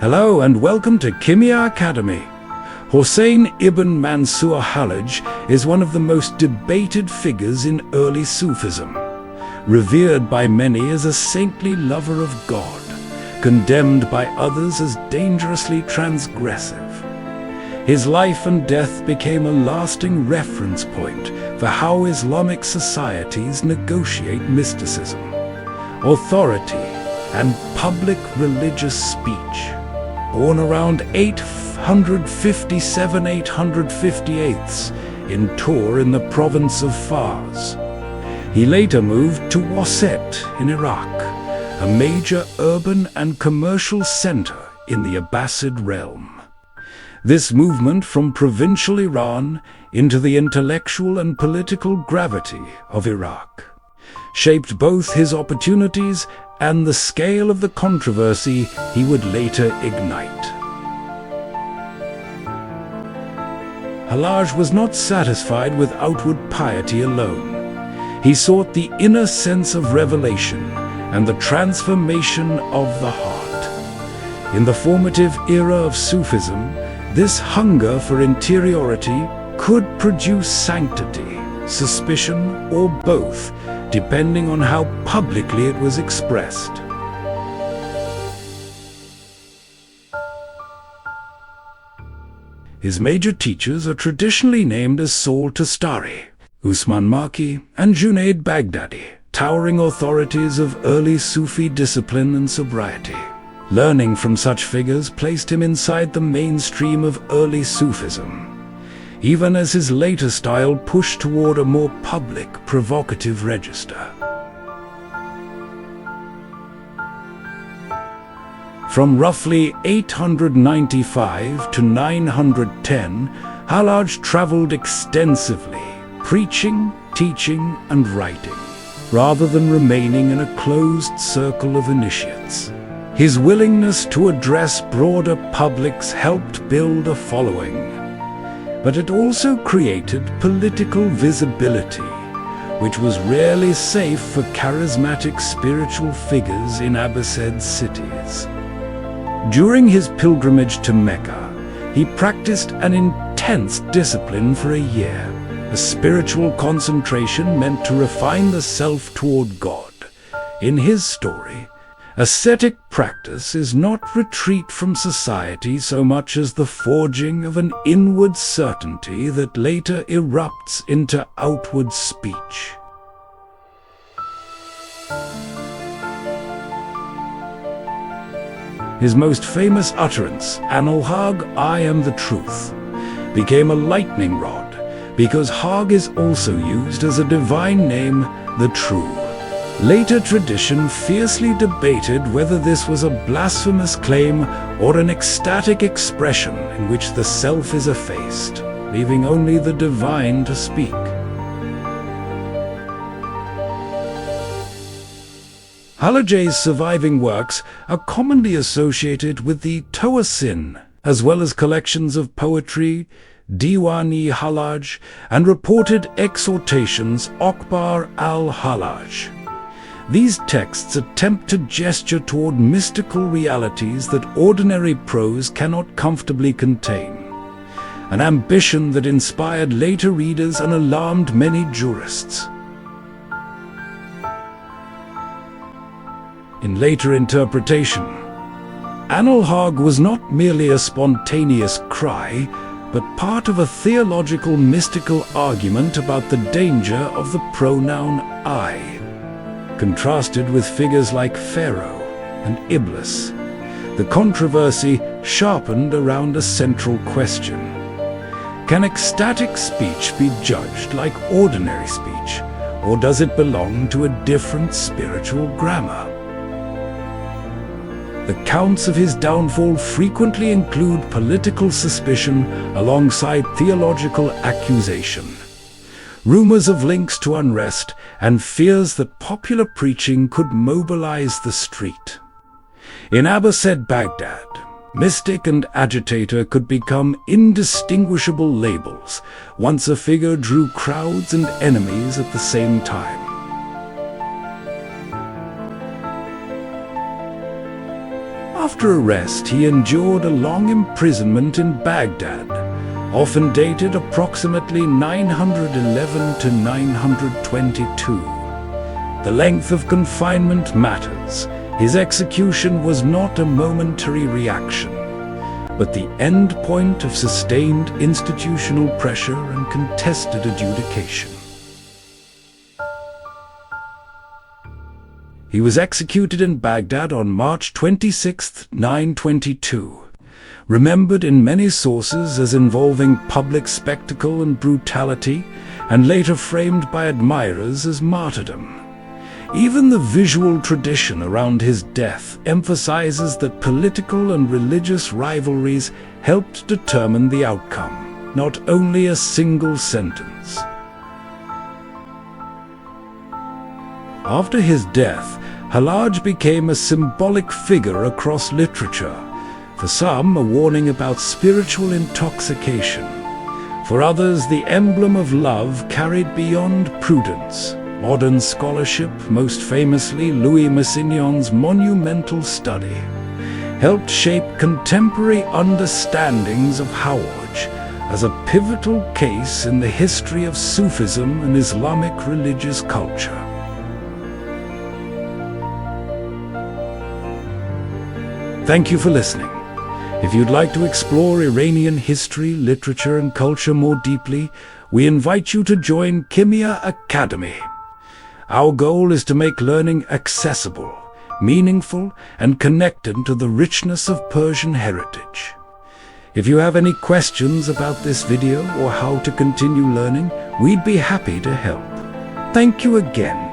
Hello and welcome to Kimia Academy. Husayn ibn Mansur Hallaj is one of the most debated figures in early Sufism. Revered by many as a saintly lover of God, condemned by others as dangerously transgressive. His life and death became a lasting reference point for how Islamic societies negotiate mysticism, authority, and public religious speech. Born around 857-858 in Tur in the province of Fars. He later moved to Waset in Iraq, a major urban and commercial center in the Abbasid realm. This movement from provincial Iran into the intellectual and political gravity of Iraq shaped both his opportunities and the scale of the controversy he would later ignite. Hallaj was not satisfied with outward piety alone. He sought the inner sense of revelation and the transformation of the heart. In the formative era of Sufism, this hunger for interiority could produce sanctity, suspicion, or both, depending on how publicly it was expressed. His major teachers are traditionally named as Saul Tustari, Usman Maki, and Junaid Baghdadi, towering authorities of early Sufi discipline and sobriety. Learning from such figures placed him inside the mainstream of early Sufism, even as his later style pushed toward a more public, provocative register. From roughly 895 to 910, Hallaj traveled extensively, preaching, teaching, and writing, rather than remaining in a closed circle of initiates. His willingness to address broader publics helped build a following, but it also created political visibility, which was rarely safe for charismatic spiritual figures in Abbasid cities. During his pilgrimage to Mecca, he practiced an intense discipline for a year, a spiritual concentration meant to refine the self toward God. In his story, ascetic practice is not retreat from society so much as the forging of an inward certainty that later erupts into outward speech. His most famous utterance, al-Haqq, I am the truth, became a lightning rod because Haqq is also used as a divine name, the true. Later tradition fiercely debated whether this was a blasphemous claim or an ecstatic expression in which the self is effaced, leaving only the divine to speak. Hallaj's surviving works are commonly associated with the ḥOSAYN, as well as collections of poetry, al-Haqq, and reported exhortations, al-Ḥallāj. These texts attempt to gesture toward mystical realities that ordinary prose cannot comfortably contain, an ambition that inspired later readers and alarmed many jurists. In later interpretation, al-Haqq was not merely a spontaneous cry, but part of a theological mystical argument about the danger of the pronoun I. Contrasted with figures like Pharaoh and Iblis, the controversy sharpened around a central question. Can ecstatic speech be judged like ordinary speech, or does it belong to a different spiritual grammar? The counts of his downfall frequently include political suspicion alongside theological accusation, rumors of links to unrest, and fears that popular preaching could mobilize the street. In Abbasid Baghdad, mystic and agitator could become indistinguishable labels once a figure drew crowds and enemies at the same time. After arrest, he endured a long imprisonment in Baghdad, often dated approximately 911 to 922. The length of confinement matters. His execution was not a momentary reaction, but the end point of sustained institutional pressure and contested adjudication. He was executed in Baghdad on March 26, 922, remembered in many sources as involving public spectacle and brutality, and later framed by admirers as martyrdom. Even the visual tradition around his death emphasizes that political and religious rivalries helped determine the outcome, not only a single sentence. After his death, Hallaj became a symbolic figure across literature. For some, a warning about spiritual intoxication. For others, the emblem of love carried beyond prudence. Modern scholarship, most famously Louis Massignon's monumental study, helped shape contemporary understandings of Hallaj as a pivotal case in the history of Sufism and Islamic religious culture. Thank you for listening. If you'd like to explore Iranian history, literature, and culture more deeply, we invite you to join Kimia Academy. Our goal is to make learning accessible, meaningful, and connected to the richness of Persian heritage. If you have any questions about this video or how to continue learning, we'd be happy to help. Thank you again.